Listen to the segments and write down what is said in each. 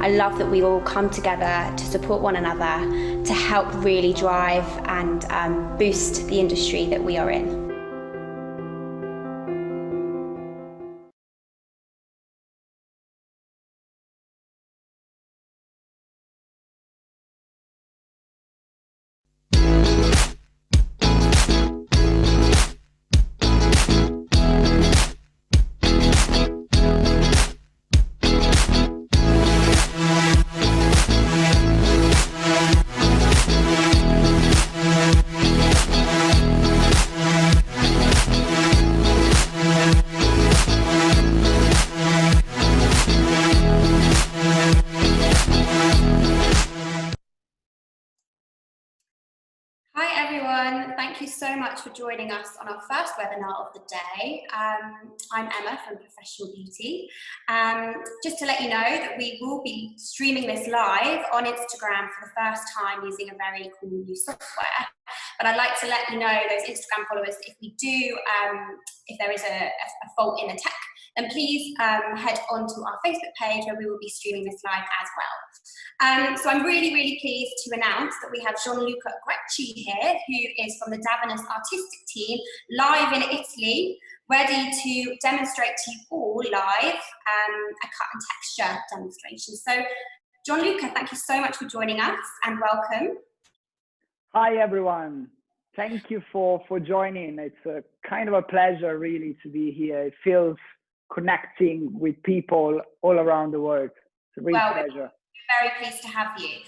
I love that we all come together to support one another to help really drive and boost the industry that we are in. Hi everyone, thank you so much for joining us on our first webinar of the day. I'm Emma from Professional Beauty. Just to let you know that we will be streaming this live on Instagram for the first time using a very cool new software. But I'd like to let you know, those Instagram followers, if there is a fault in the tech, then please head on to our Facebook page where we will be streaming this live as well. So I'm really, really pleased to announce that we have Gianluca Grechi here, who is from the Davines artistic team, live in Italy, ready to demonstrate to you all live a cut and texture demonstration. So Gianluca, thank you so much for joining us and welcome. Hi everyone, thank you for joining. It's a kind of a pleasure really to be here. It feels connecting with people all around the world. It's a real pleasure. We're very pleased to have you.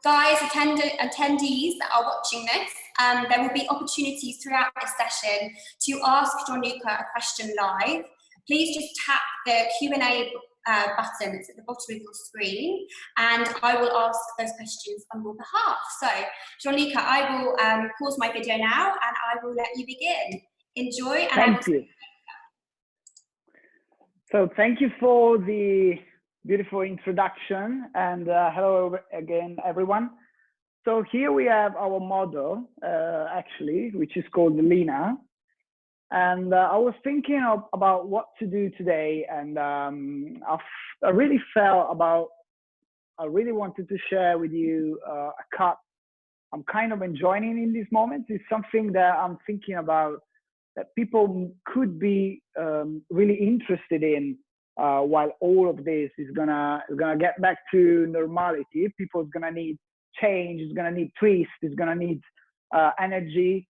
Guys, attendees that are watching this, there will be opportunities throughout this session to ask Gianluca a question live. Please just tap the Q&A button that's at the bottom of your screen, and I will ask those questions on your behalf. So, Gianluca, I will pause my video now and I will let you begin. Enjoy. And thank you. So thank you for the beautiful introduction, and hello again, everyone. So here we have our model, actually, which is called Lina. And I was thinking about what to do today, and I really I really wanted to share with you a cut I'm kind of enjoying in this moment. It's something that I'm thinking about that people could be really interested in while all of this is gonna get back to normality. People's gonna need change, it's gonna need twist, it's gonna need energy.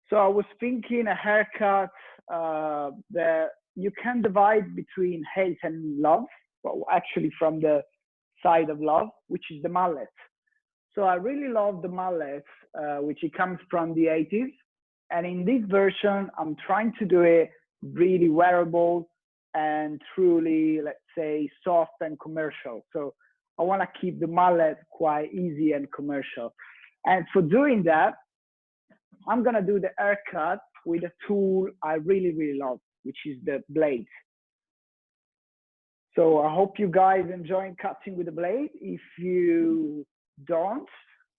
So I was thinking a haircut that you can divide between hate and love, well, actually from the side of love, which is the mullet. So I really love the mullet, which it comes from the 80s. And in this version, I'm trying to do it really wearable and truly, let's say, soft and commercial. So I want to keep the mullet quite easy and commercial. And for doing that, I'm going to do the haircut with a tool I really, really love, which is the blade. So I hope you guys enjoy cutting with the blade. If you don't,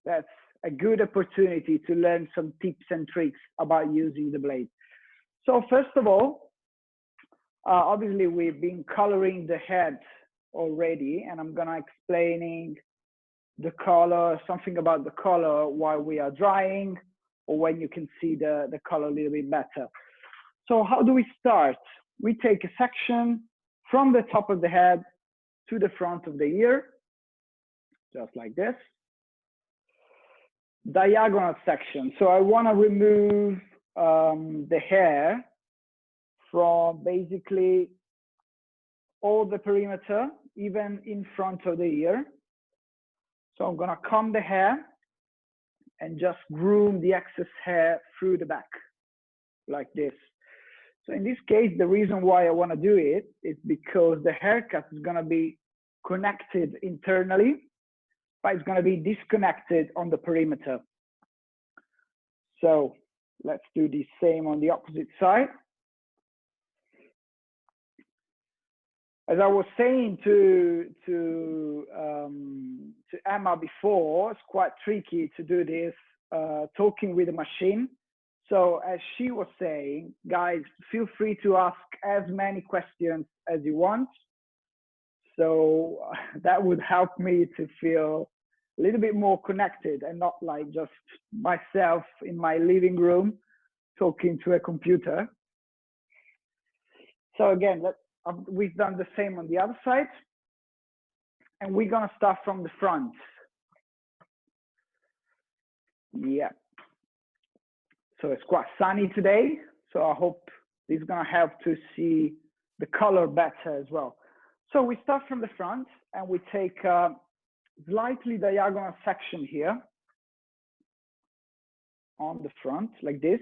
that's a good opportunity to learn some tips and tricks about using the blade. So first of all, obviously we've been coloring the head already, and I'm gonna explaining the color, something about the color while we are drying, or when you can see the color a little bit better. So how do we start? We take a section from the top of the head to the front of the ear, just like this. Diagonal section. So I want to remove the hair from basically all the perimeter, even in front of the ear. So I'm going to comb the hair and just groom the excess hair through the back, like this. So in this case, the reason why I want to do it is because the haircut is going to be connected internally, but it's going to be disconnected on the perimeter. So let's do the same on the opposite side. As I was saying to Emma before, it's quite tricky to do this talking with a machine. So as she was saying, guys, feel free to ask as many questions as you want. So that would help me to feel a little bit more connected and not like just myself in my living room talking to a computer. So again, we've done the same on the other side, and we're gonna start from the front. Yeah. So it's quite sunny today, so I hope this is gonna help to see the color better as well. So we start from the front and we take a slightly diagonal section here on the front like this.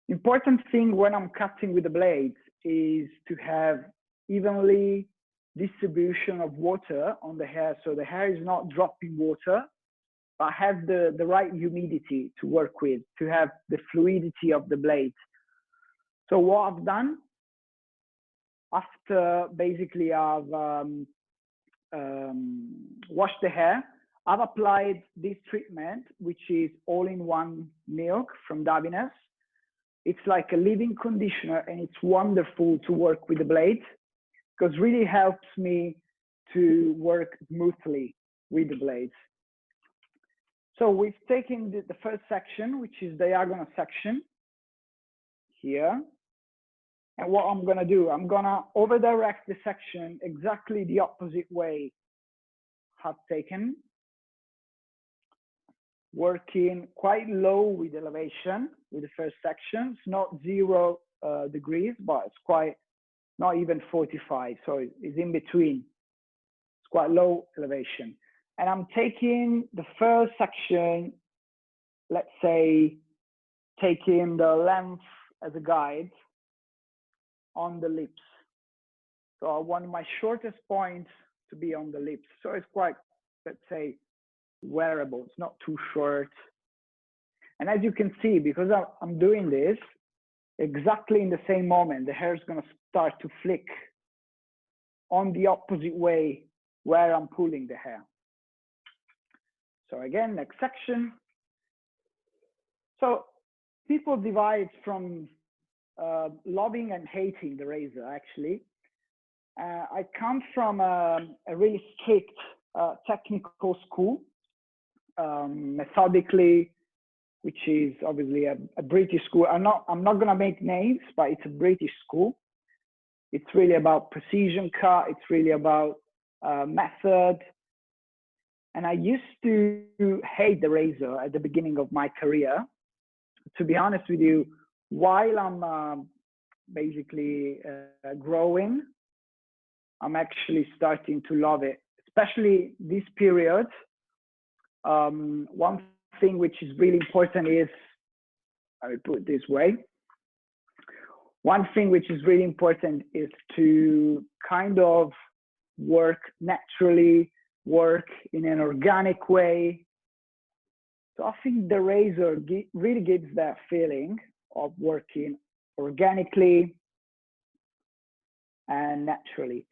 Important thing when I'm cutting with the blades is to have evenly distribution of water on the hair, so the hair is not dropping water, but have the right humidity to work with, to have the fluidity of the blade. So what I've done, after basically I've washed the hair, I've applied this treatment, which is all-in-one milk from Davines. It's like a leave-in conditioner, and it's wonderful to work with the blade because really helps me to work smoothly with the blades. So we've taken the first section, which is diagonal section here. And what I'm gonna do, I'm gonna over direct the section exactly the opposite way I've taken, working quite low with elevation with the first section. It's not 0 degrees, but it's quite, not even 45. So it's in between. It's quite low elevation. And I'm taking the first section, let's say, taking the length as a guide on the lips. So I want my shortest point to be on the lips. So it's quite, let's say, wearable. It's not too short. And as you can see, because I'm doing this, exactly in the same moment, the hair is going to start to flick on the opposite way where I'm pulling the hair. So again, next section. So people divide from loving and hating the razor, actually. I come from a really strict technical school, methodically, which is obviously a British school. I'm not going to make names, but it's a British school. It's really about precision cut. It's really about method. And I used to hate the razor at the beginning of my career. To be honest with you, while I'm basically growing, I'm actually starting to love it, especially this period. One thing which is really important is, I will put it this way. One thing which is really important is to kind of work naturally, work in an organic way. So I think the razor really gives that feeling of working organically and naturally.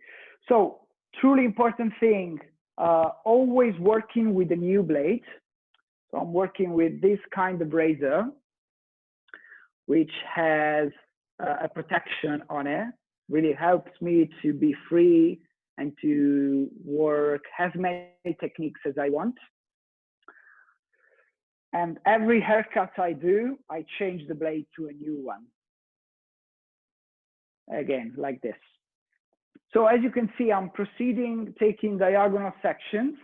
So truly important thing, always working with a new blade. So I'm working with this kind of razor, which has a protection on it. Really helps me to be free and to work as many techniques as I want. And every haircut I do, I change the blade to a new one. Again, like this. So as you can see, I'm proceeding, taking diagonal sections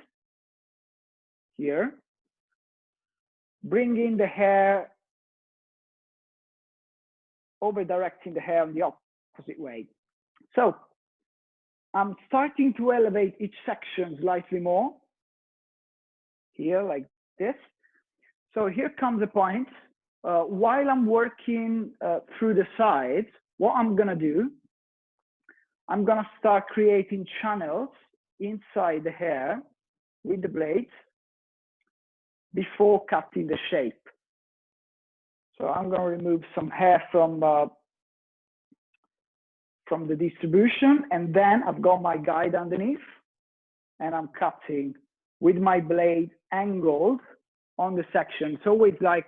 here, bringing the hair, over directing the hair in the opposite way. So I'm starting to elevate each section slightly more here, like this. So here comes a point. While I'm working through the sides, what I'm gonna do, I'm gonna start creating channels inside the hair with the blades before cutting the shape. So I'm gonna remove some hair from the distribution, and then I've got my guide underneath, and I'm cutting with my blade angled on the section. It's always like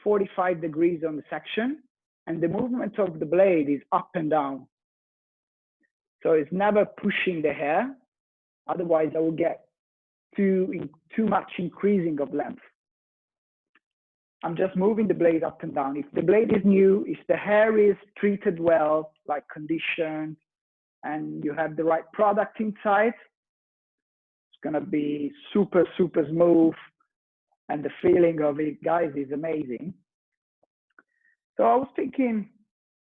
45 degrees on the section, and the movement of the blade is up and down. So it's never pushing the hair, Otherwise, I will get too much increasing of length. I'm just moving the blade up and down. If the blade is new, if the hair is treated well, like conditioned, and you have the right product inside, it's gonna be super, super smooth. And the feeling of it, guys, is amazing. So I was thinking,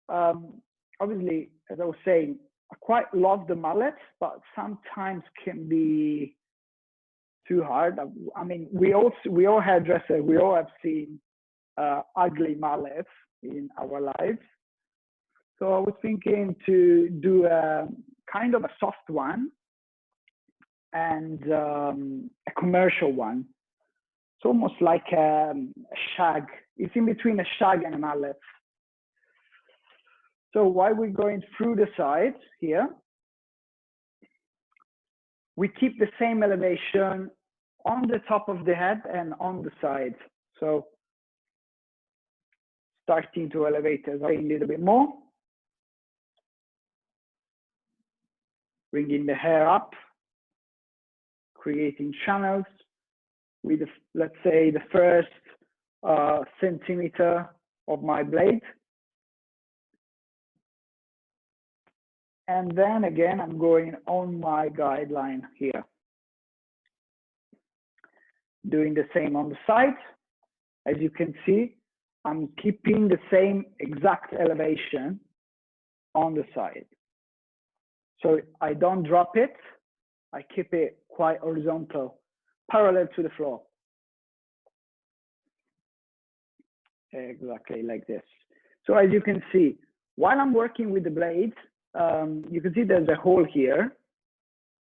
obviously, as I was saying, I quite love the mullets, but sometimes can be too hard. I mean, we all hairdressers, we all have seen ugly mullets in our lives. So I was thinking to do a kind of a soft one and a commercial one. It's almost like a shag. It's in between a shag and a mallet. So while we're going through the sides here, we keep the same elevation on the top of the head and on the sides. So starting to elevate as a little bit more. Bringing the hair up, creating channels with, let's say, the first centimeter of my blade. And then again, I'm going on my guideline here. Doing the same on the side. As you can see, I'm keeping the same exact elevation on the side. So I don't drop it. I keep it quite horizontal, parallel to the floor. Exactly like this. So as you can see, while I'm working with the blade, you can see there's a hole here,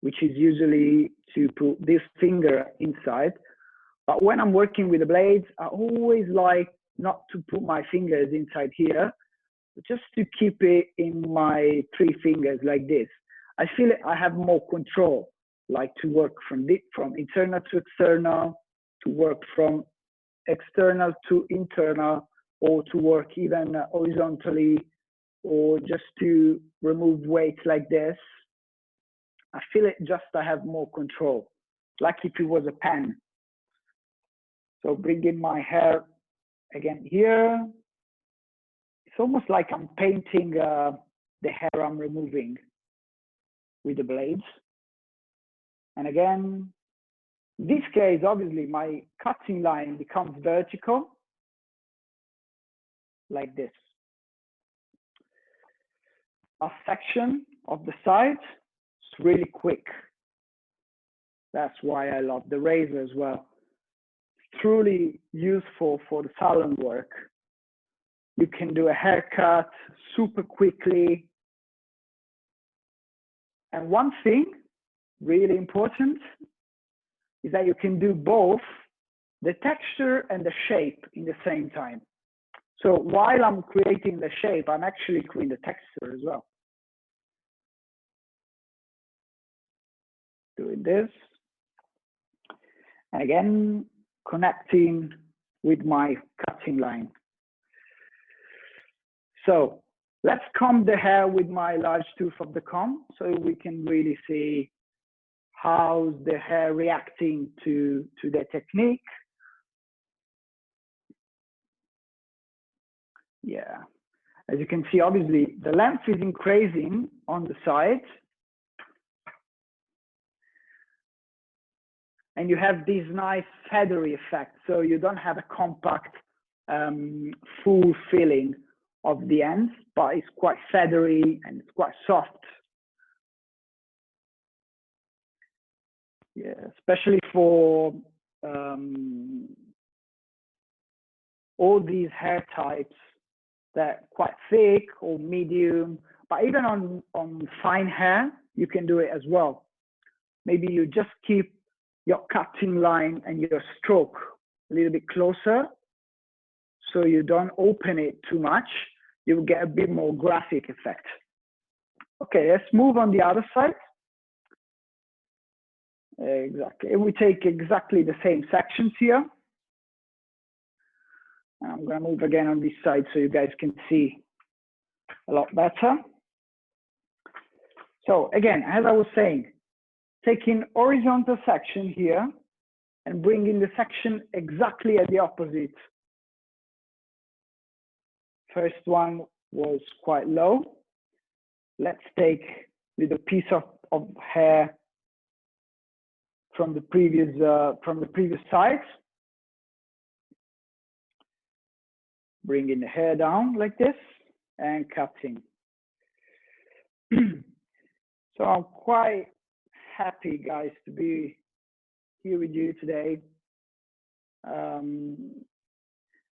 which is usually to put this finger inside. But when I'm working with the blades, I always like not to put my fingers inside here, just to keep it in my 3 fingers like this. I feel I have more control, like to work from internal to external, to work from external to internal, or to work even horizontally, or just to remove weight like this. I feel it just I have more control, like if it was a pen. So bringing my hair again here. It's almost like I'm painting the hair I'm removing with the blades. And again, in this case, obviously, my cutting line becomes vertical, like this. A section of the side, it's really quick. That's why I love the razor as well. It's truly useful for the salon work. You can do a haircut super quickly. And one thing really important is that you can do both the texture and the shape in the same time. So while I'm creating the shape, I'm actually creating the texture as well. Doing this. And again, connecting with my cutting line. So let's comb the hair with my large tooth of the comb so we can really see how's the hair reacting to the technique. Yeah, as you can see, obviously the length is increasing on the sides. And you have this nice feathery effect. So you don't have a compact, full feeling of the ends, but it's quite feathery and it's quite soft. Yeah, especially for all these hair types that are quite thick or medium, but even on fine hair, you can do it as well. Maybe you just keep your cutting line and your stroke a little bit closer, so you don't open it too much. You'll get a bit more graphic effect. Okay, let's move on the other side. Exactly, we take exactly the same sections here. I'm gonna move again on this side so you guys can see a lot better. So again, as I was saying, taking horizontal section here and bringing the section exactly at the opposite. First one was quite low. Let's take a little piece of hair from the previous side. Bringing the hair down like this and cutting. So I'm quite happy, guys, to be here with you today. I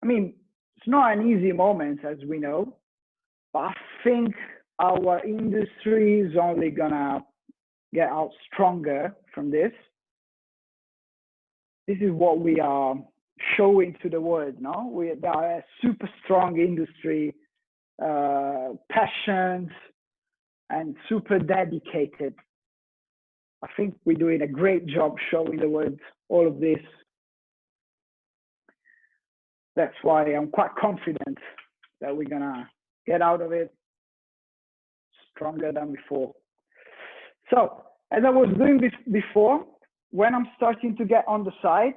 mean, it's not an easy moment, as we know, but I think our industry is only gonna get out stronger from this. This is what we are showing to the world, no? We are a super strong industry, passionate and super dedicated. I think we're doing a great job showing the world all of this. That's why I'm quite confident that we're gonna get out of it stronger than before. So, as I was doing this before, when I'm starting to get on the side,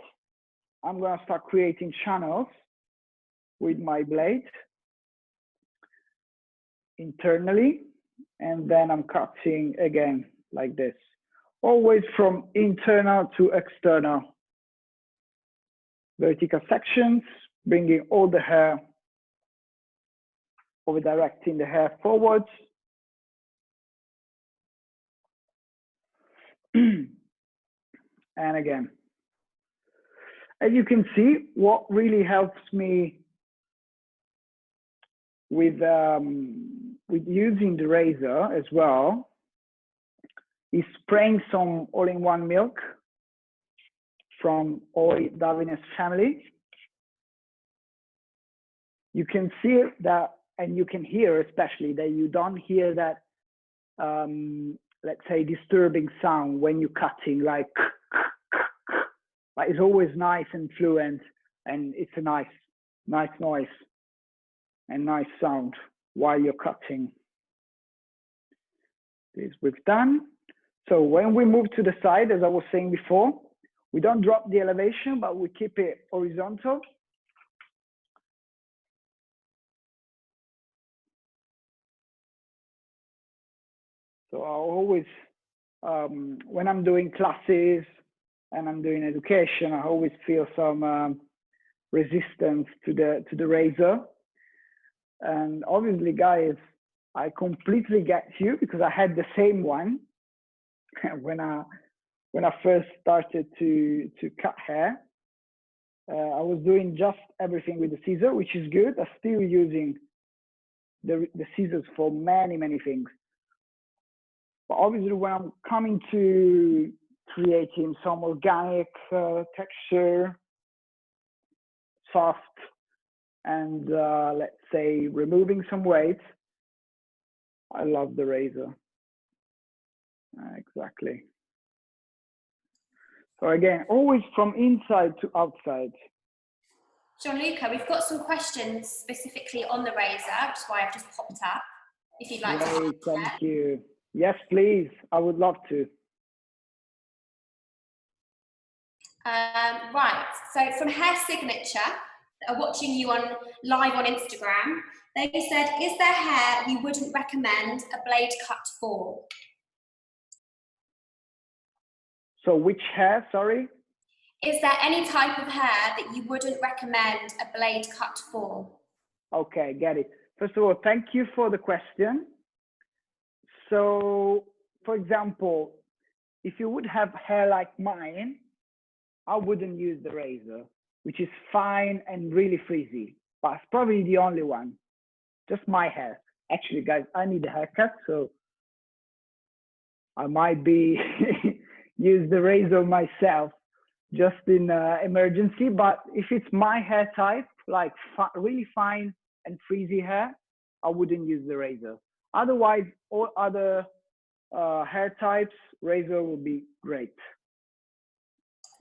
I'm gonna start creating channels with my blade internally, and then I'm cutting again like this, always from internal to external. Vertical sections, bringing all the hair, over directing the hair forwards. And again, as you can see, what really helps me with using the razor as well is spraying some all-in-one milk from Davines family. You can see that, and you can hear especially that you don't hear that, let's say, disturbing sound when you're cutting, like, but it's always nice and fluent, and it's a nice noise and nice sound while you're cutting. This we've done. So when we move to the side, as I was saying before, we don't drop the elevation, but we keep it horizontal. So I always, when I'm doing classes and I'm doing education, I always feel some resistance to the razor. And obviously, guys, I completely get you, because I had the same one when I first started to cut hair. I was doing just everything with the scissor, which is good. I'm still using the scissors for many things. But obviously, when I'm coming to creating some organic texture, soft, and let's say removing some weight, I love the razor. Exactly. So again, always from inside to outside. Gianluca, we've got some questions specifically on the razor, which is why I've just popped up. If you'd like to answer. Thank you. Yes, please. I would love to. Right. So from Hair Signature, watching you live on Instagram, they said, is there hair you wouldn't recommend a blade cut for? So which hair, sorry? Is there any type of hair that you wouldn't recommend a blade cut for? Okay, get it. First of all, thank you for the question. So, for example, if you would have hair like mine, I wouldn't use the razor, which is fine and really frizzy, but it's probably the only one. Just my hair. Actually, guys, I need a haircut, so I might be use the razor myself just in emergency. But if it's my hair type, like really fine and frizzy hair, I wouldn't use the razor. Otherwise, all other hair types, razor will be great.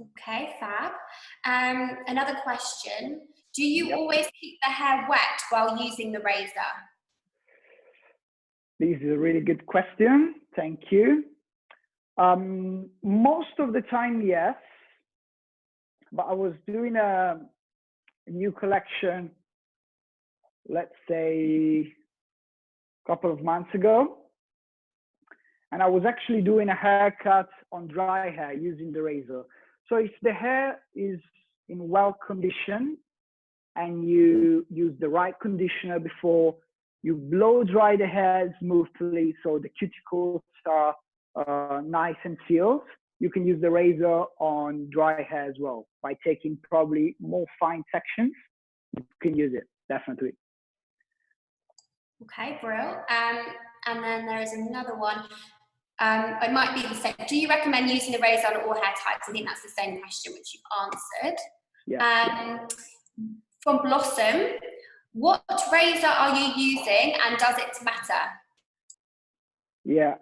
Okay, fab. Another question. Do you always keep the hair wet while using the razor? This is a really good question. Thank you. Most of the time, yes. But I was doing a new collection, let's say a couple of months ago. And I was actually doing a haircut on dry hair using the razor. So if the hair is in well condition and you use the right conditioner before, you blow dry the hair smoothly so the cuticles are nice and sealed, you can use the razor on dry hair as well. By taking probably more fine sections, you can use it, definitely. Okay, brilliant. And then there is another one. It might be the same. Do you recommend using the razor on all hair types? I think that's the same question which you've answered. Yeah. From Blossom, what razor are you using and does it matter? Yeah,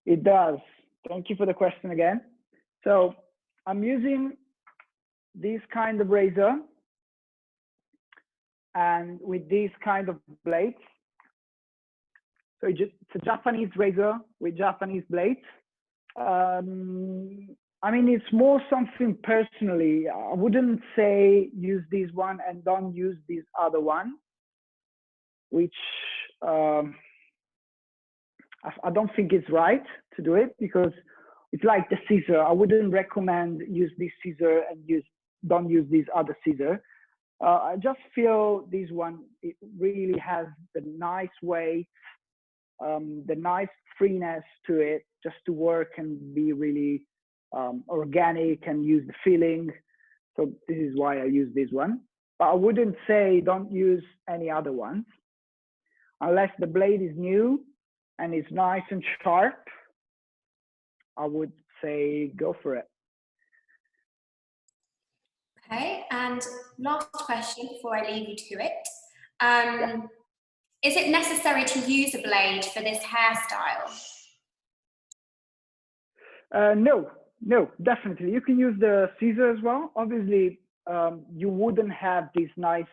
it does. Thank you for the question again. So I'm using this kind of razor and with these kind of blades. So it's a Japanese razor with Japanese blades. I mean, it's more something personally. I wouldn't say use this one and don't use this other one, which I don't think it's right to do it, because it's like the scissor. I wouldn't recommend use this scissor and don't use this other scissor. I just feel this one, it really has the nice weight, the nice freeness to it, just to work and be really organic and use the feeling. So this is why I use this one. But I wouldn't say don't use any other ones unless the blade is new and it's nice and sharp. I would say go for it. Okay, and last question before I leave you to it. Is it necessary to use a blade for this hairstyle? No, definitely. You can use the scissor as well. Obviously, you wouldn't have this nice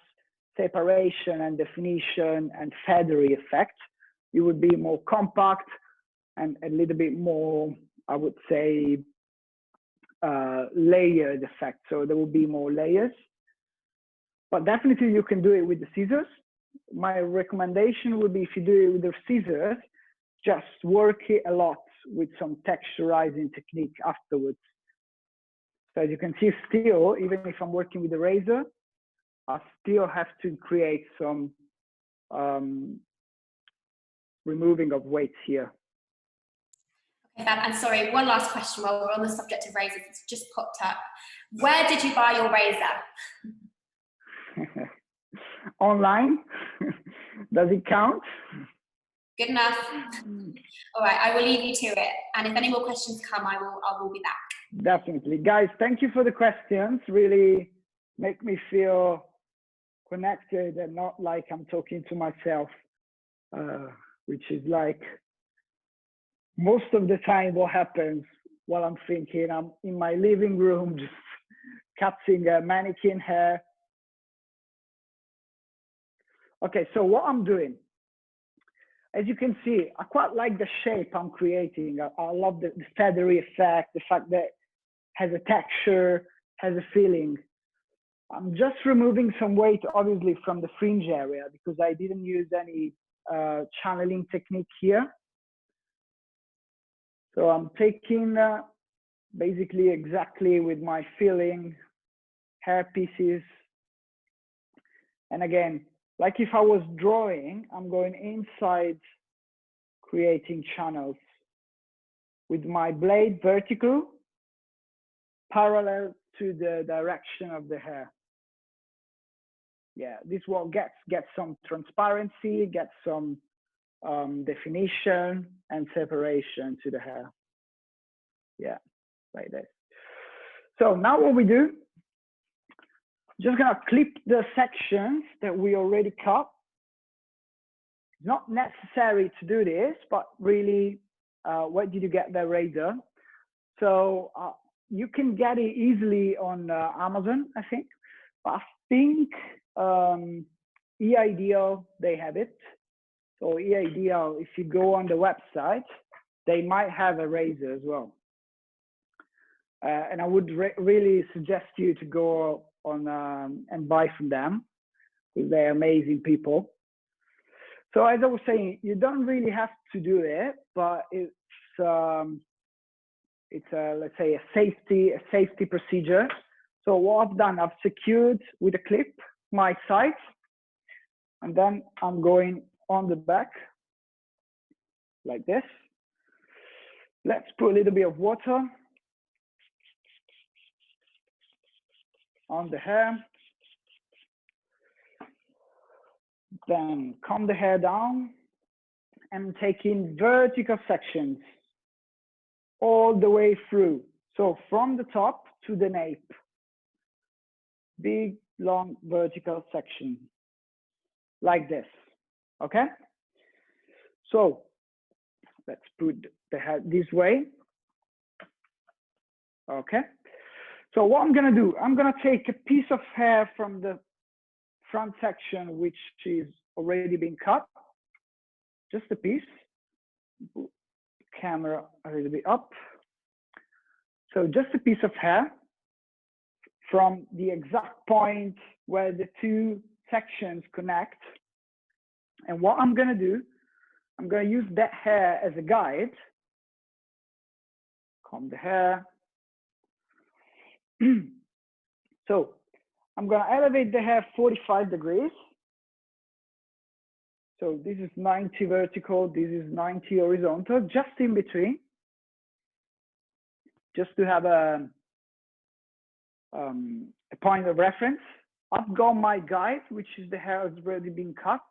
separation and definition and feathery effect. It would be more compact and a little bit more, I would say, layered effect. So there will be more layers. But definitely you can do it with the scissors. My recommendation would be, if you do it with the scissors, just work it a lot with some texturizing technique afterwards. So as you can see, still, even if I'm working with the razor, I still have to create some removing of weights here. Okay, and sorry, one last question while we're on the subject of razors. It's just popped up. Where did you buy your razor? Online. Does it count? Good enough. All right, I will leave you to it. And if any more questions come, I will be back. Definitely. Guys, thank you for the questions. Really make me feel connected and not like I'm talking to myself, which is like most of the time what happens while I'm thinking. I'm in my living room just cutting a mannequin hair. Okay, so what I'm doing, as you can see, I quite like the shape I'm creating. I love the feathery effect, the fact that it has a texture, has a feeling. I'm just removing some weight, obviously, from the fringe area because I didn't use any channeling technique here. So I'm taking basically exactly with my feeling hair pieces. And again, like if I was drawing, I'm going inside, creating channels with my blade vertical, parallel to the direction of the hair. Yeah, this will get some transparency, get some definition and separation to the hair. Yeah, like this. So now what we do, just gonna clip the sections that we already cut. It's not necessary to do this, but really, where did you get the razor? So you can get it easily on Amazon, I think. But I think eIdeal, they have it. So eIdeal, if you go on the website, they might have a razor as well. And I would really suggest you to go on and buy from them, because they're amazing people. So as I was saying, you don't really have to do it, but it's let's say a safety procedure. So what I've done, I've secured with a clip my sides, and then I'm going on the back like this. Let's put a little bit of water on the hair. Then comb the hair down and taking vertical sections all the way through. So from the top to the nape, big, long vertical section like this, okay? So let's put the hair this way, okay? So what I'm gonna do, I'm gonna take a piece of hair from the front section, which is already been cut, just a piece. Camera a little bit up. So just a piece of hair from the exact point where the two sections connect. And what I'm gonna do, I'm gonna use that hair as a guide. Comb the hair. So I'm gonna elevate the hair 45 degrees. So this is 90 vertical, this is 90 horizontal, just in between, just to have a point of reference. I've got my guide, which is the hair that's already been cut.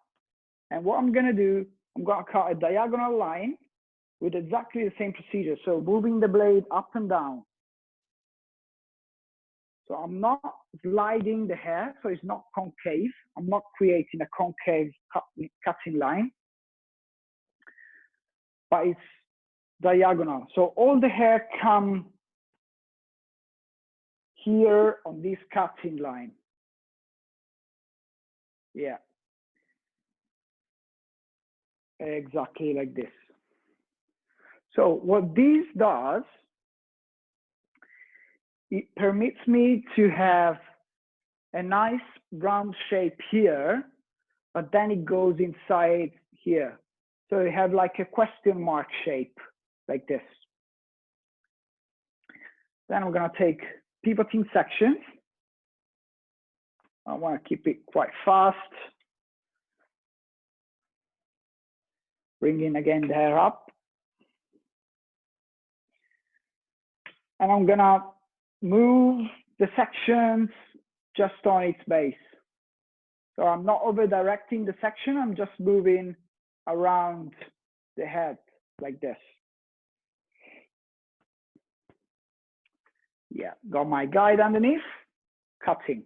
And what I'm gonna do, I'm gonna cut a diagonal line with exactly the same procedure. So moving the blade up and down. So I'm not sliding the hair, so it's not concave. I'm not creating a concave cutting line, but it's diagonal. So all the hair come here on this cutting line. Yeah. Exactly like this. So what this does, it permits me to have a nice round shape here, but then it goes inside here. So you have like a question mark shape like this. Then I'm gonna take pivoting sections. I wanna keep it quite fast. Bringing again the hair up. And I'm gonna move the sections just on its base. So I'm not over directing the section, I'm just moving around the head like this. Yeah, got my guide underneath, cutting.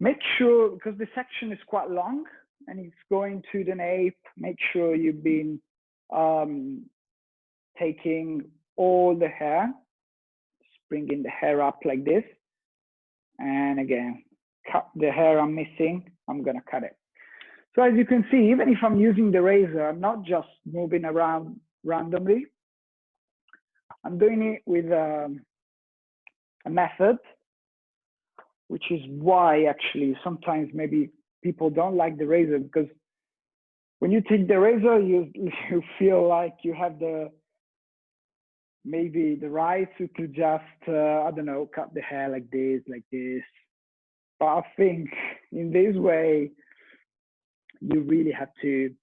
Make sure, because the section is quite long and it's going to the nape, make sure you've been taking all the hair, just bringing the hair up like this. And again, cut the hair I'm missing, I'm gonna cut it. So as you can see, even if I'm using the razor, I'm not just moving around randomly. I'm doing it with a method, which is why actually sometimes maybe people don't like the razor, because when you take the razor, you feel like you have maybe the right to just, I don't know, cut the hair like this. But I think in this way, you really have to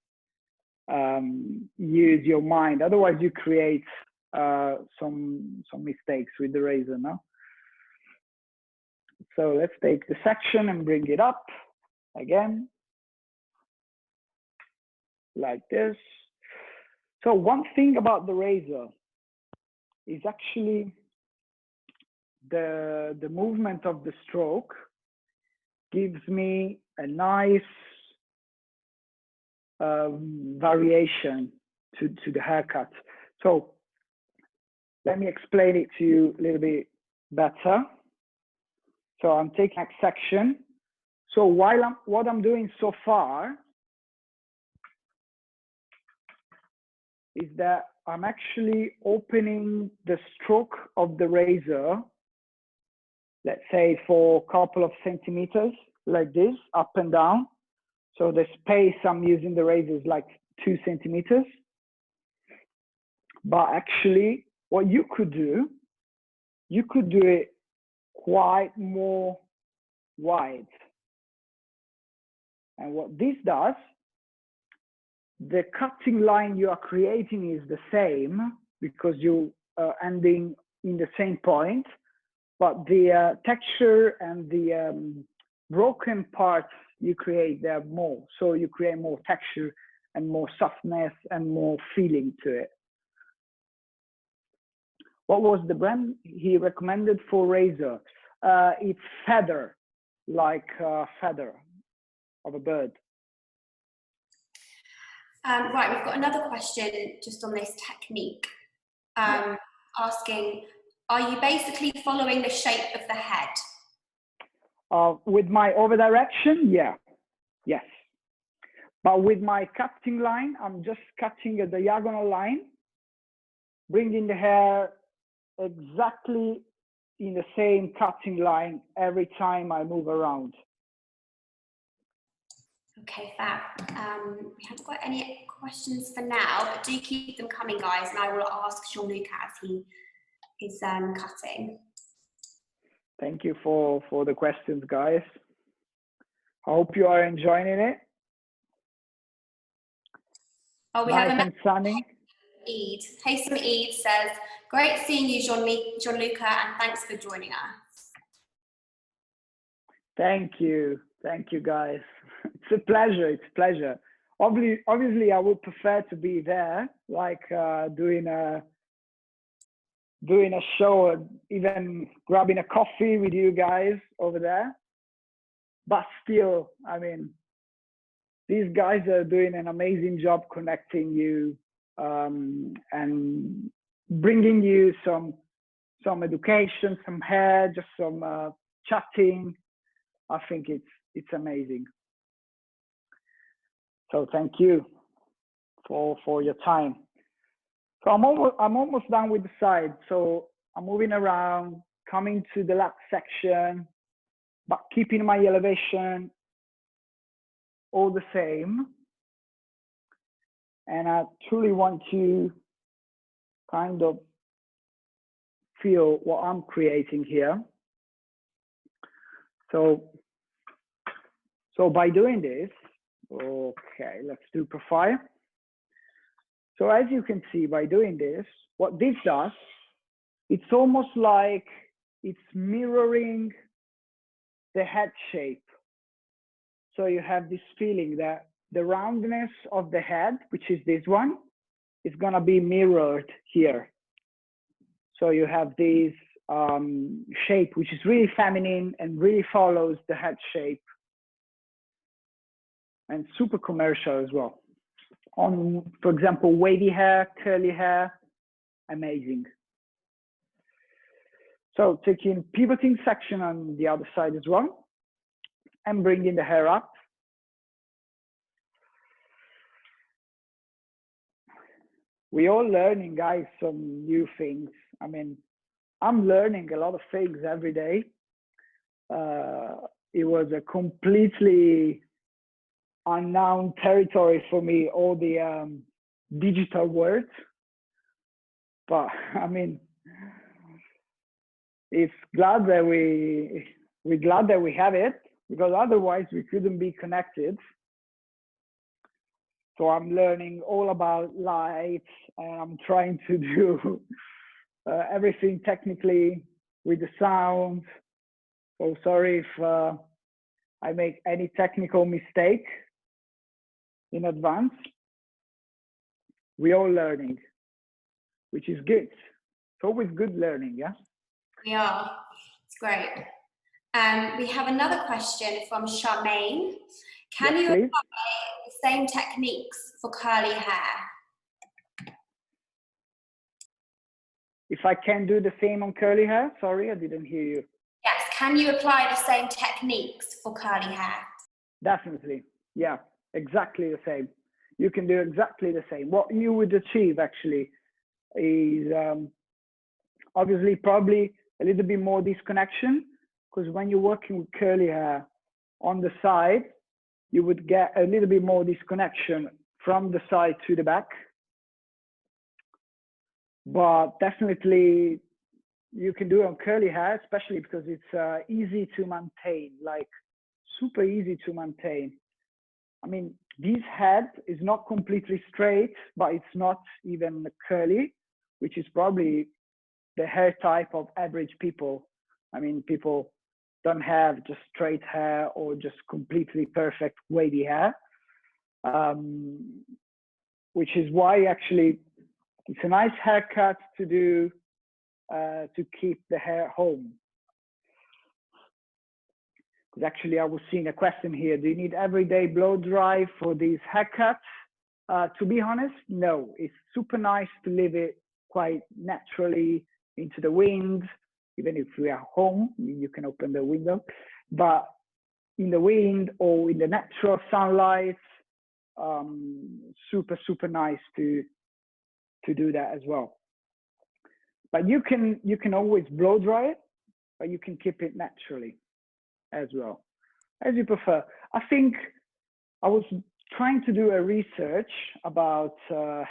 use your mind. Otherwise, you create some mistakes with the razor, no? So let's take the section and bring it up again, like this. So one thing about the razor is actually the movement of the stroke gives me a nice variation to the haircut. So let me explain it to you a little bit better. So I'm taking a section. So what I'm doing so far is that I'm actually opening the stroke of the razor, let's say for a couple of centimeters, like this, up and down. So the space I'm using the razor is like 2 centimeters. But actually, what you could do it quite more wide. And what this does, the cutting line you are creating is the same because you are ending in the same point, but the texture and the broken parts you create, they're more. So you create more texture and more softness and more feeling to it. What was the brand he recommended for razor? It's feather, like a feather of a bird. Right, we've got another question just on this technique, asking, are you basically following the shape of the head? With my over direction, yeah, yes. But with my cutting line, I'm just cutting a diagonal line, bringing the hair exactly in the same cutting line every time I move around. Okay, fab. We haven't got any questions for now, but do keep them coming, guys, and I will ask Gianluca as he is cutting. Thank you for the questions, guys. I hope you are enjoying it. Oh, we nice have a and sunny. Eid. Haysom Eid says, great seeing you, Gianluca, and thanks for joining us. Thank you, guys. It's a pleasure. It's a pleasure. Obviously, I would prefer to be there, like doing a show, even grabbing a coffee with you guys over there. But still, I mean, these guys are doing an amazing job connecting you and bringing you some education, some hair, just some chatting. I think it's amazing. So thank you for your time. So I'm almost done with the side. So I'm moving around, coming to the last section, but keeping my elevation all the same. And I truly want to kind of feel what I'm creating here. So by doing this, okay, let's do profile. So as you can see, by doing this, what this does, it's almost like it's mirroring the head shape. So you have this feeling that the roundness of the head, which is this one, is gonna be mirrored here. So you have this shape, which is really feminine and really follows the head shape. And super commercial as well. On, for example, wavy hair, curly hair, amazing. So taking pivoting section on the other side as well, and bringing the hair up. We're all learning, guys, some new things. I mean, I'm learning a lot of things every day. It was a completely unknown territory for me, all the digital words. But I mean, it's glad that we're glad that we have it, because otherwise we couldn't be connected. So I'm learning all about lights, and I'm trying to do everything technically with the sound. So sorry if I make any technical mistake in advance. We're all learning, which is good. It's always good learning, yeah? We are. It's great. We have another question from Charmaine. Can you apply the same techniques for curly hair? If I can do the same on curly hair? Sorry, I didn't hear you. Yes, can you apply the same techniques for curly hair? Definitely, yeah, exactly the same. you can do exactly the same. What you would achieve actually is obviously probably a little bit more disconnection, because when you're working with curly hair on the side, you would get a little bit more disconnection from the side to the back. But definitely you can do it on curly hair, especially because it's easy to maintain, like super easy to maintain. I mean, this head is not completely straight, but it's not even curly, which is probably the hair type of average people. I mean, people don't have just straight hair or just completely perfect wavy hair, which is why actually it's a nice haircut to do to keep the hair home. Because actually I was seeing a question here, do you need everyday blow dry for these haircuts? To be honest, no. It's super nice to leave it quite naturally into the wind. Even if we are home, you can open the window, but in the wind or in the natural sunlight, super nice to do that as well. But you can always blow dry it, but you can keep it naturally as well, as you prefer. I think I was trying to do a research about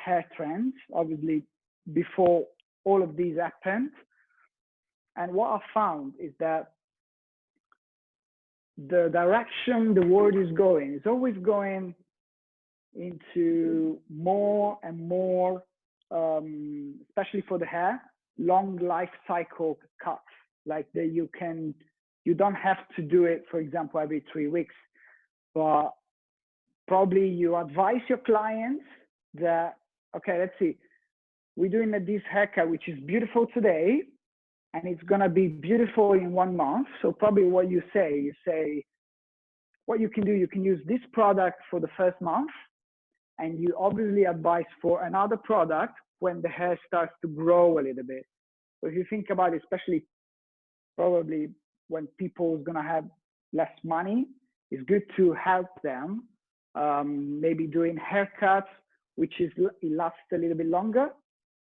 hair trends, obviously before all of these happened. And what I found is that the direction the world is going is always going into more and more, especially for the hair, long life cycle cuts, like that you don't have to do it, for example, every 3 weeks, but probably you advise your clients that, okay, let's see, we're doing this haircut, which is beautiful today, and it's gonna be beautiful in 1 month. So probably what you say, what you can do, you can use this product for the first month, and you obviously advise for another product when the hair starts to grow a little bit. So if you think about it, especially probably when people is gonna have less money, it's good to help them, maybe doing haircuts, which is, it lasts a little bit longer.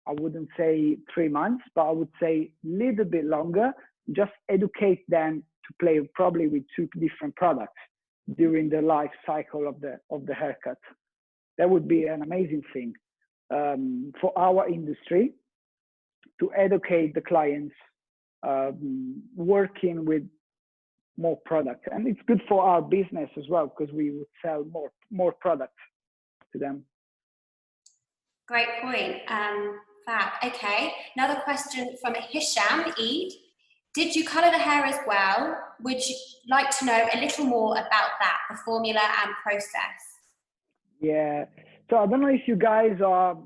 I wouldn't say 3 months, but I would say a little bit longer. Just educate them to play probably with 2 different products during the life cycle of the haircut. That would be an amazing thing for our industry, to educate the clients working with more products. And it's good for our business as well, because we would sell more products to them. Great point. Fab. Okay, another question from Hisham Eid. Did you colour the hair as well? Would you like to know a little more about that, the formula and process? Yeah, so I don't know if you guys are,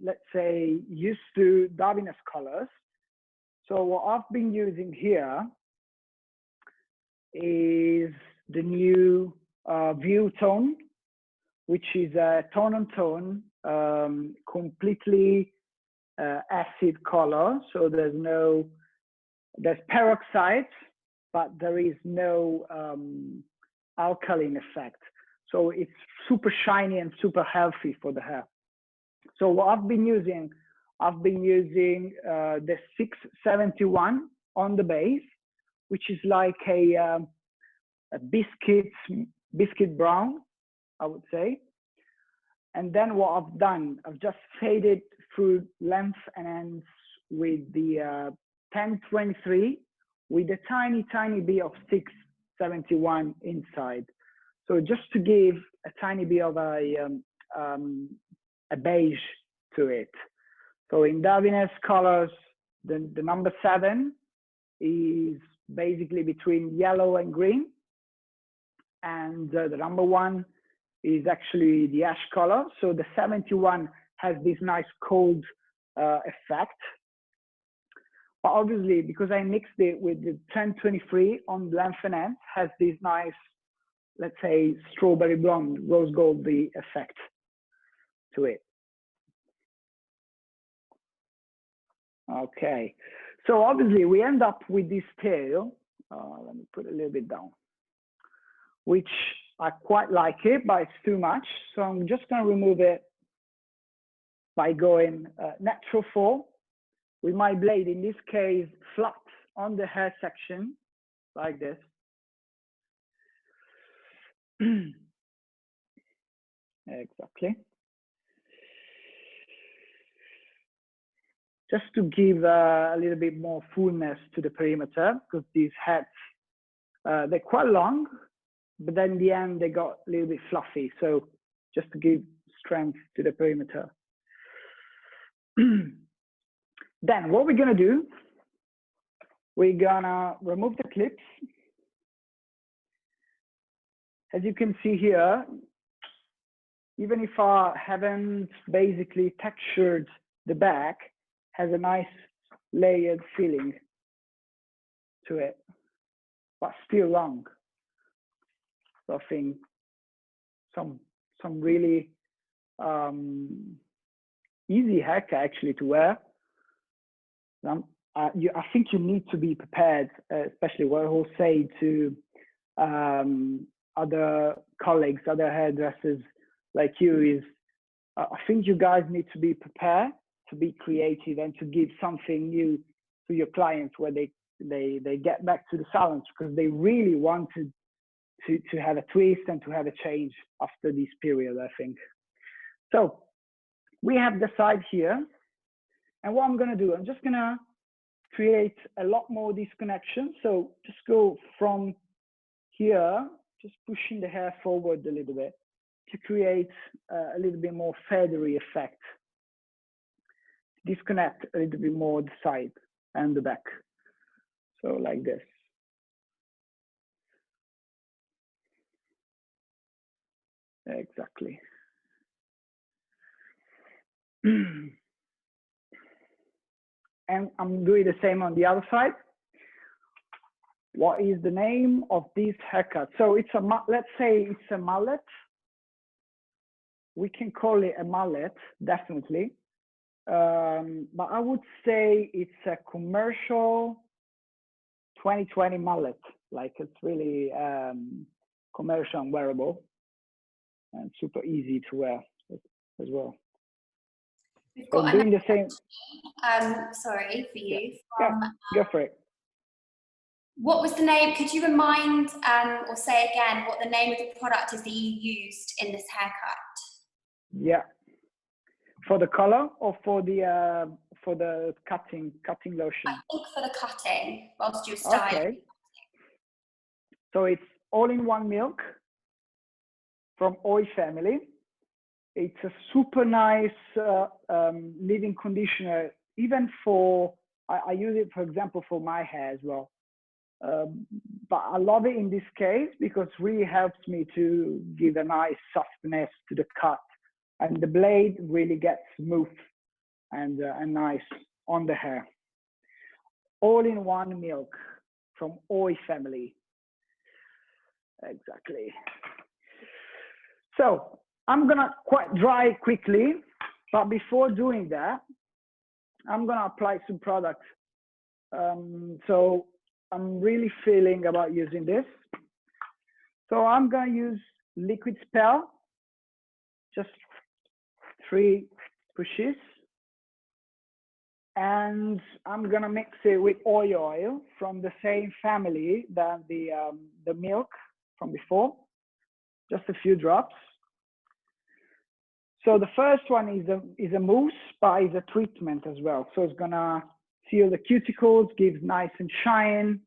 let's say, used to Davines colors. So what I've been using here is the new View Tone, which is a tone-on-tone, completely acid color. So there's peroxide, but there is no alkaline effect. So it's super shiny and super healthy for the hair. So what I've been using the 671 on the base, which is like a biscuit brown, I would say. And then what I've done, I've just faded through length and ends with the 1023 with a tiny bit of 671 inside. So just to give a tiny bit of a beige to it. So in Davines colors, the number 7 is basically between yellow and green. And the number 1 is actually the ash color. So the 71 has this nice cold effect. But obviously, because I mixed it with the 1023 on length and end, has this nice, let's say, strawberry blonde, rose goldy effect to it. Okay, so obviously we end up with this tail. Let me put it a little bit down, which I quite like it, but it's too much. So I'm just going to remove it by going natural fall with my blade, in this case, flat on the hair section, like this. Exactly. Just to give a little bit more fullness to the perimeter, because these heads, they're quite long, but then in the end they got a little bit fluffy. So just to give strength to the perimeter. Then what we're gonna do, we're gonna remove the clips. As you can see here, even if I haven't basically textured the back, has a nice layered feeling to it, but still long. So I think some really easy haircut actually to wear. I think you need to be prepared, especially what I will say to other colleagues, other hairdressers like you is, I think you guys need to be prepared to be creative and to give something new to your clients where they get back to the salons, because they really wanted to have a twist and to have a change after this period, I think. So we have the side here, and what I'm gonna do, I'm just gonna create a lot more disconnection. So just go from here, just pushing the hair forward a little bit to create a little bit more feathery effect. Disconnect a little bit more the side and the back. So like this. Exactly. And I'm doing the same on the other side. What is the name of this haircut? So it's a, let's say it's a mullet. We can call it a mullet, definitely. But I would say it's a commercial 2020 mullet. Like it's really commercial and wearable and super easy to wear as well. We've got doing the same. Sorry for you. Yeah, go for it. What was the name? Could you remind or say again what the name of the product is that you used in this haircut? Yeah. For the color or for the cutting lotion? I think for the cutting, whilst you're styling. Okay. So it's all-in-one milk from Oi family. It's a super nice leave-in conditioner, even for, I use it, for example, for my hair as well. But I love it in this case because it really helps me to give a nice softness to the cut. And the blade really gets smooth and nice on the hair. All-in-one milk from Oi family. Exactly. So I'm gonna quite dry quickly, but before doing that, I'm gonna apply some product. So I'm really feeling about using this. So I'm gonna use liquid spell, just 3 pushes. And I'm gonna mix it with oil from the same family than the milk from before, just a few drops. So the first one is a mousse, but is a treatment as well. So it's gonna seal the cuticles, give nice and shine,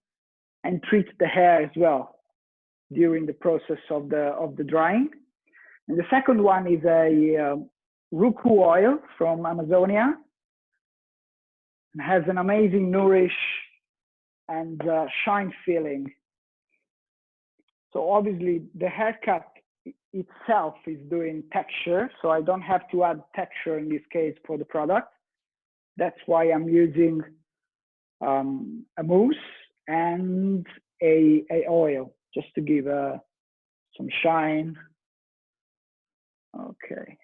and treat the hair as well during the process of the drying. And the second one is a Ruku oil from Amazonia. It has an amazing nourish and shine feeling. So obviously the haircut itself is doing texture, so I don't have to add texture in this case for the product. That's why I'm using a mousse and a oil just to give some shine. Okay.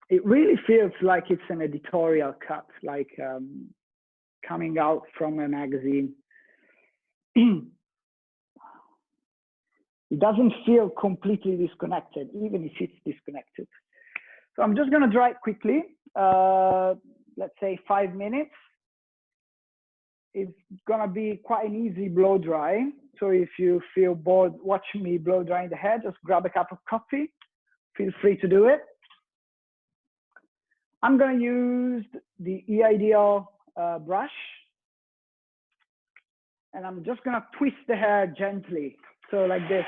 It really feels like it's an editorial cut, like coming out from a magazine. It doesn't feel completely disconnected, even if it's disconnected. So I'm just going to dry it quickly, let's say 5 minutes. It's going to be quite an easy blow dry. So if you feel bored watching me blow drying the hair, just grab a cup of coffee. Feel free to do it. I'm going to use the EIDL brush. And I'm just going to twist the hair gently. So like this.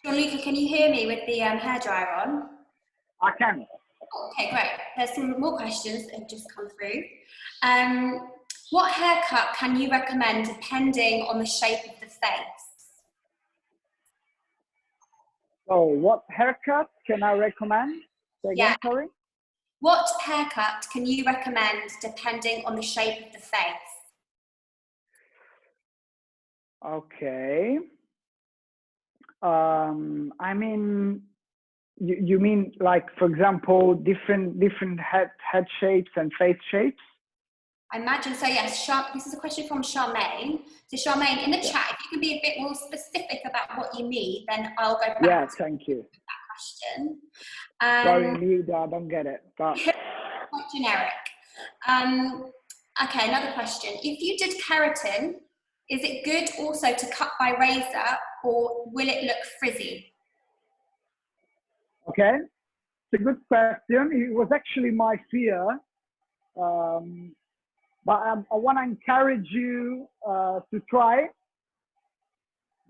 Gianluca, can you hear me with the hairdryer on? I can. Okay, great. There's some more questions that have just come through. What haircut can you recommend depending on the shape of the face? So what haircut can I recommend? Say again, sorry? What haircut can you recommend depending on the shape of the face? Okay. I mean, you mean like, for example, different head shapes and face shapes? I imagine so, yes. This is a question from Charmaine. So Charmaine, in the chat, if you can be a bit more specific about what you mean, then I'll go back to thank you. that question. Sorry, Lida, I don't get it. But... quite generic. Okay, another question. If you did keratin, is it good also to cut by razor, or will it look frizzy? Okay, it's a good question. It was actually my fear. But I want to encourage you to try,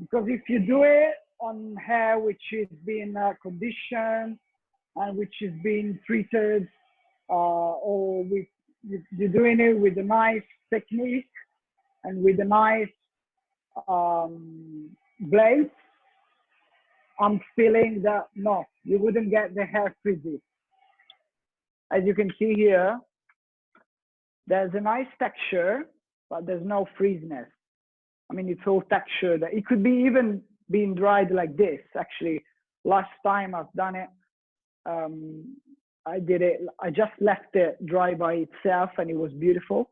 because if you do it on hair which is being conditioned and which is being treated, or you're doing it with a nice technique and with a nice blade, I'm feeling that no, you wouldn't get the hair frizzy. As you can see here, there's a nice texture, but there's no frizziness. I mean, it's all textured. It could be even being dried like this. Actually, last time I've done it, I just left it dry by itself and it was beautiful.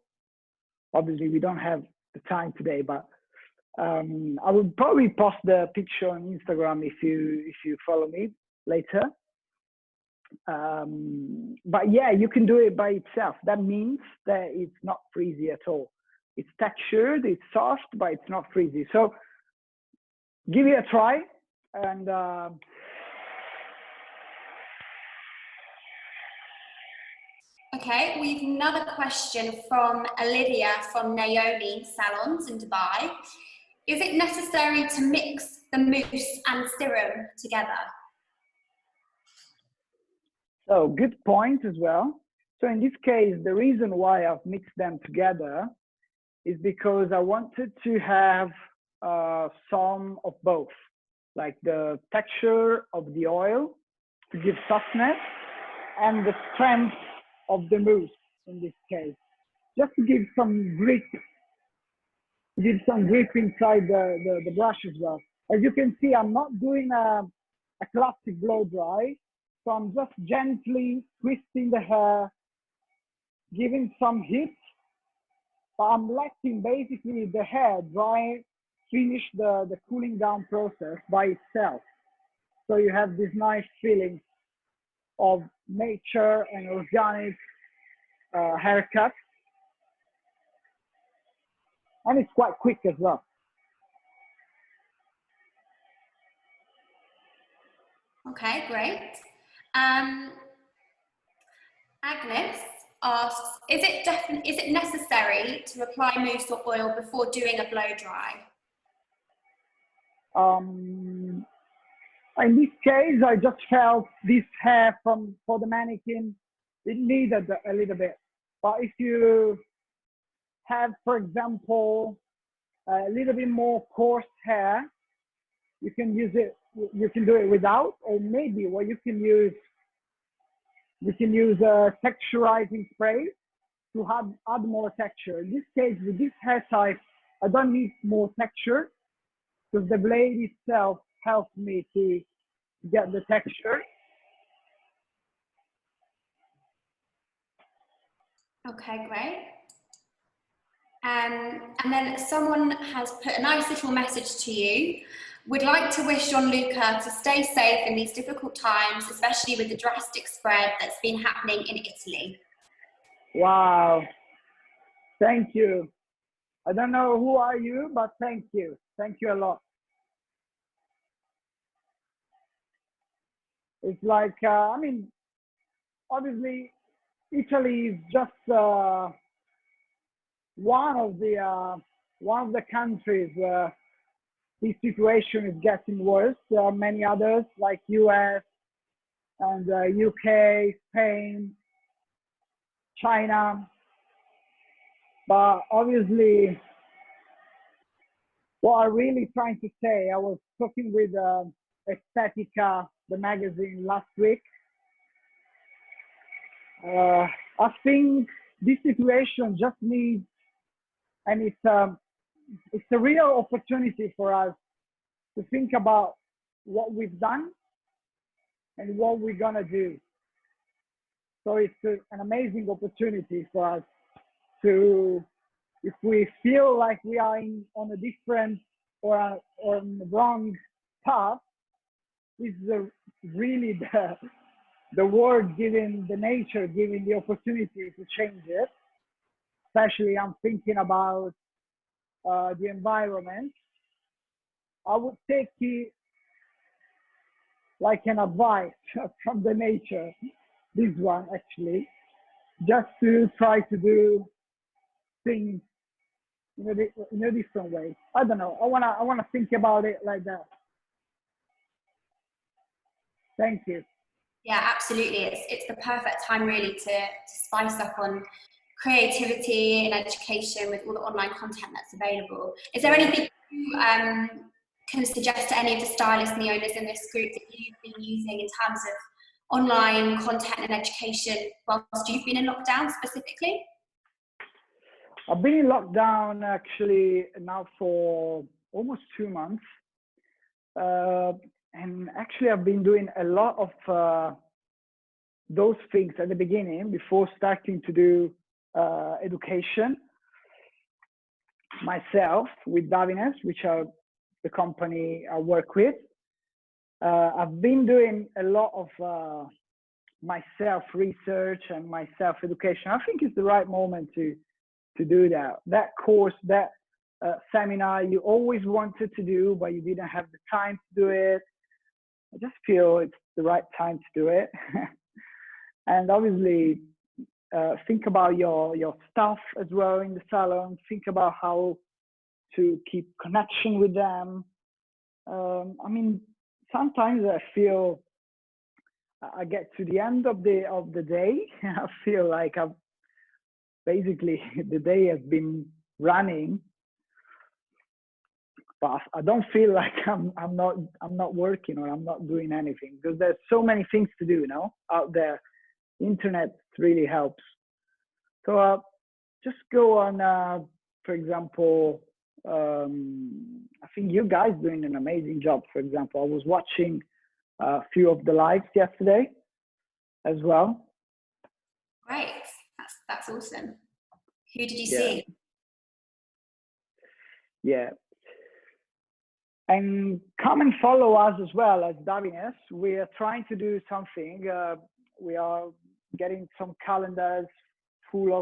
Obviously, we don't have the time today, but I will probably post the picture on Instagram if you follow me later. But yeah, you can do it by itself. That means that it's not frizzy at all. It's textured, it's soft, but it's not frizzy. So give it a try. And okay, we've another question from Olivia from Naomi Salons in Dubai. Is it necessary to mix the mousse and serum together? So good point as well. So in this case, the reason why I've mixed them together is because I wanted to have some of both, like the texture of the oil to give softness and the strength of the mousse in this case, just to give some grip, inside the brush as well. As you can see, I'm not doing a classic blow dry. So I'm just gently twisting the hair, giving some heat, but I'm letting basically the hair dry, finish the cooling down process by itself. So you have this nice feeling of nature and organic haircut. And it's quite quick as well. Okay, great. Agnes asks, is it necessary to apply mousse or oil before doing a blow dry? In this case, I just felt this hair for the mannequin, it needed a little bit. But if you have, for example, a little bit more coarse hair, you can use it. You can do it without, or maybe what you can use a texturizing spray to add more texture. In this case, with this hair type, I don't need more texture because the blade itself helps me to get the texture. Okay, great. And then someone has put a nice little message to you. Would like to wish Gianluca to stay safe in these difficult times, especially with the drastic spread that's been happening in Italy. Wow. Thank you. I don't know who are you, but thank you. Thank you a lot. It's like, I mean, obviously, Italy is just one of the countries where this situation is getting worse. There are many others like US and UK, Spain, China. But obviously, what I'm really trying to say, I was talking with Estetica, the magazine, last week. I think this situation just needs, and it's a real opportunity for us to think about what we've done and what we're gonna do. So it's an amazing opportunity for us to, if we feel like we are on a different or on the wrong path, this is really the world giving, the nature giving the opportunity to change it. Especially I'm thinking about the environment. I would take it like an advice from the nature, this one actually, just to try to do things in a different way. I don't know. I wanna think about it like that. Thank you. Yeah, absolutely. It's the perfect time really to spice up on creativity and education with all the online content that's available. Is there anything you can suggest to any of the stylists and the owners in this group that you've been using in terms of online content and education whilst you've been in lockdown specifically? I've been in lockdown actually now for almost 2 months. And actually I've been doing a lot of those things at the beginning before starting to do education myself with Davines, which are the company I work with. I've been doing a lot of myself research and myself education. I think it's the right moment to do that. That course, that seminar you always wanted to do, but you didn't have the time to do it. I just feel it's the right time to do it. And obviously, think about your staff as well in the salon. Think about how to keep connection with them. I mean, sometimes I feel I get to the end of the day. I feel like I've basically the day has been running, but I don't feel like I'm not working or I'm not doing anything, because there's so many things to do, out there. Internet really helps. So just go on, for example, I think you guys doing an amazing job. For example, I was watching a few of the lives yesterday as well. Great, that's awesome. Who did you see? Yeah. And come and follow us as well as Davines. We are trying to do something. We are getting some calendars full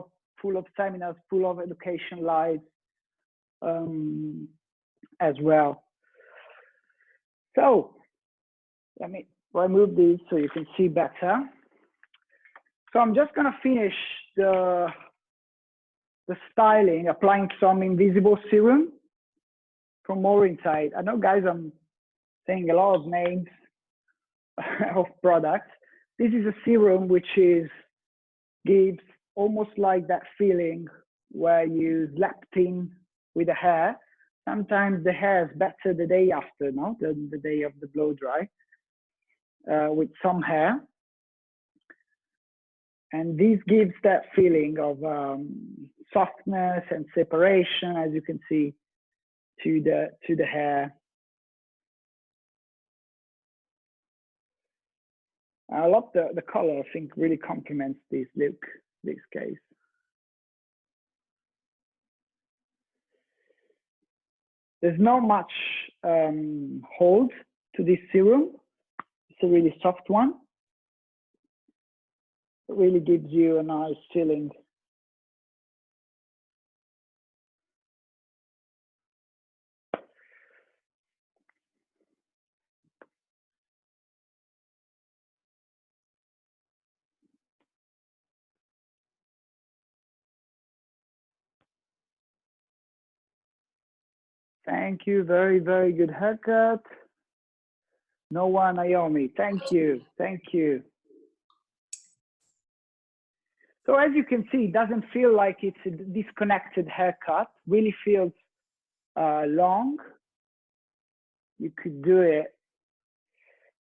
of seminars, full of education lives as well. So let me remove this so you can see better. So I'm just gonna finish the styling, applying some invisible serum from More Insight. I know, guys, I'm saying a lot of names of products. This is a serum which gives almost like that feeling where you slept in with the hair. Sometimes the hair is better the day after, than the day of the blow dry, with some hair. And this gives that feeling of softness and separation, as you can see, to the hair. I love the color. I think really complements this look, this case. There's not much hold to this serum. It's a really soft one. It really gives you a nice feeling. Thank you. Very, very good haircut. Noah Naomi. Thank you. Thank you. So as you can see, it doesn't feel like it's a disconnected haircut. Really feels long. You could do it.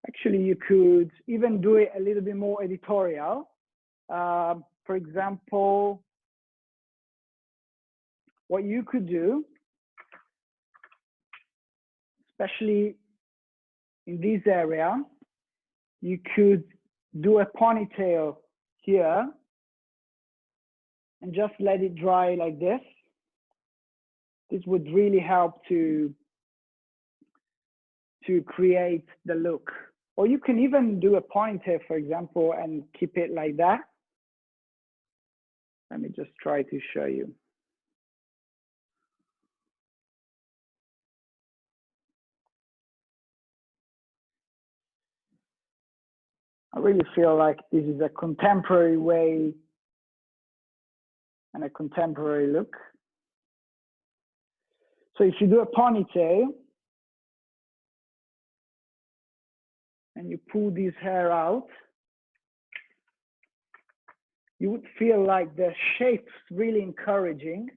Actually, you could even do it a little bit more editorial. For example, what you could do, especially in this area, you could do a ponytail here and just let it dry like this. This would really help to create the look. Or you can even do a ponytail, for example, and keep it like that. Let me just try to show you. I really feel like this is a contemporary way and a contemporary look. So if you do a ponytail and you pull this hair out, you would feel like the shape's really encouraging.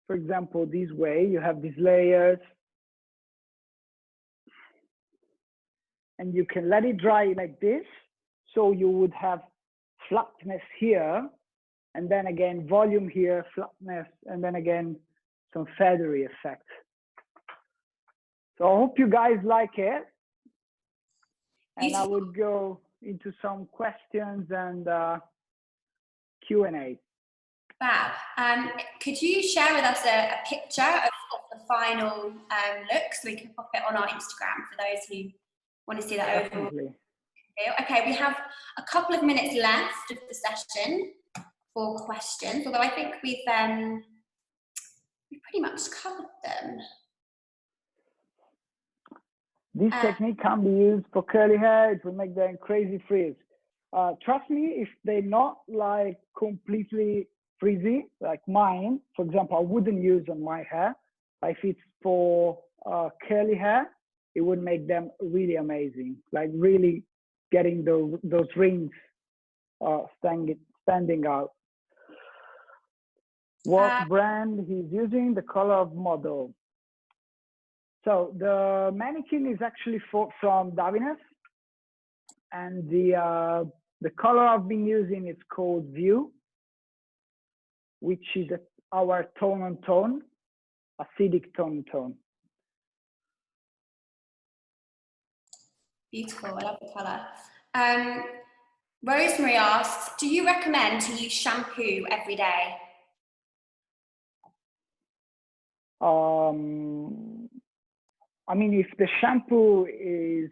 For example, this way, you have these layers, and you can let it dry like this. So you would have flatness here, and then again, volume here, flatness, and then again, some feathery effect. So I hope you guys like it. And I would go into some questions and Q&A. Fab. Could you share with us a picture of the final look so we can pop it on our Instagram for those who want to see that overall? Okay, we have a couple of minutes left of the session for questions, although I think we've pretty much covered them. This technique can be used for curly hair. It will make them crazy frizz. Trust me, if they're not like completely frizzy, like mine, for example, I wouldn't use on my hair. If it's for curly hair, it would make them really amazing, like really getting those rings standing out. What brand he's using? The color of model. So the mannequin is actually from Davines, and the color I've been using is called View, which is our tone on tone, acidic tone on tone. Beautiful, I love the color. Rosemary asks, do you recommend to use shampoo every day? I mean, if the shampoo is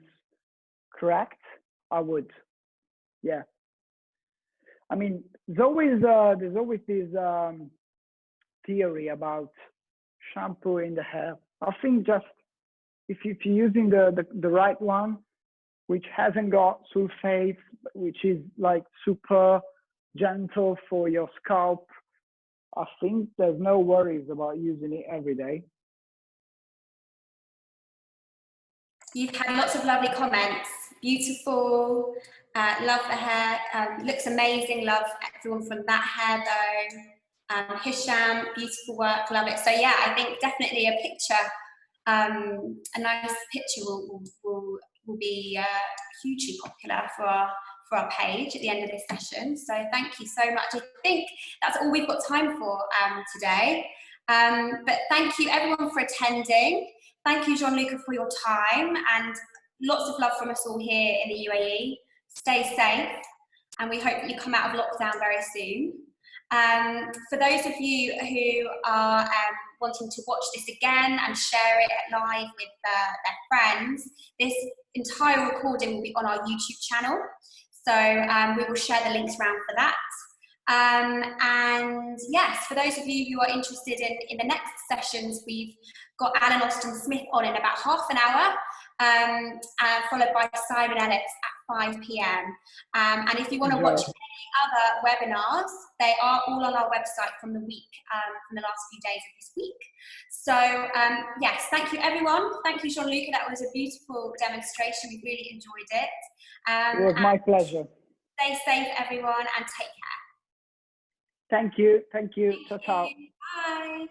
correct, I would, yeah. I mean, there's always this theory about shampoo in the hair. I think just if you're using the right one, which hasn't got sulfates, which is like super gentle for your scalp, I think there's no worries about using it every day. You've had lots of lovely comments. Beautiful, love the hair, looks amazing, love everyone from that hair though. Hisham, beautiful work, love it. So yeah, I think definitely a picture, a nice picture will be hugely popular for our page at the end of this session. So thank you so much. I think that's all we've got time for today. But thank you everyone for attending. Thank you, Gianluca, for your time, and lots of love from us all here in the UAE. Stay safe, and we hope that you come out of lockdown very soon. For those of you who are wanting to watch this again and share it live with their friends, this entire recording will be on our YouTube channel. So we will share the links around for that. And yes, for those of you who are interested in the next sessions, we've got Alan Austin Smith on in about half an hour, followed by Simon Ellis at 5 p.m. And if you want to watch any other webinars, they are all on our website from the week, from the last few days of this week. So yes, thank you everyone. Thank you, Gianluca. That was a beautiful demonstration. We really enjoyed it. It was my pleasure. Stay safe, everyone, and take care. Thank you. Thank you. Ciao, ciao. Bye.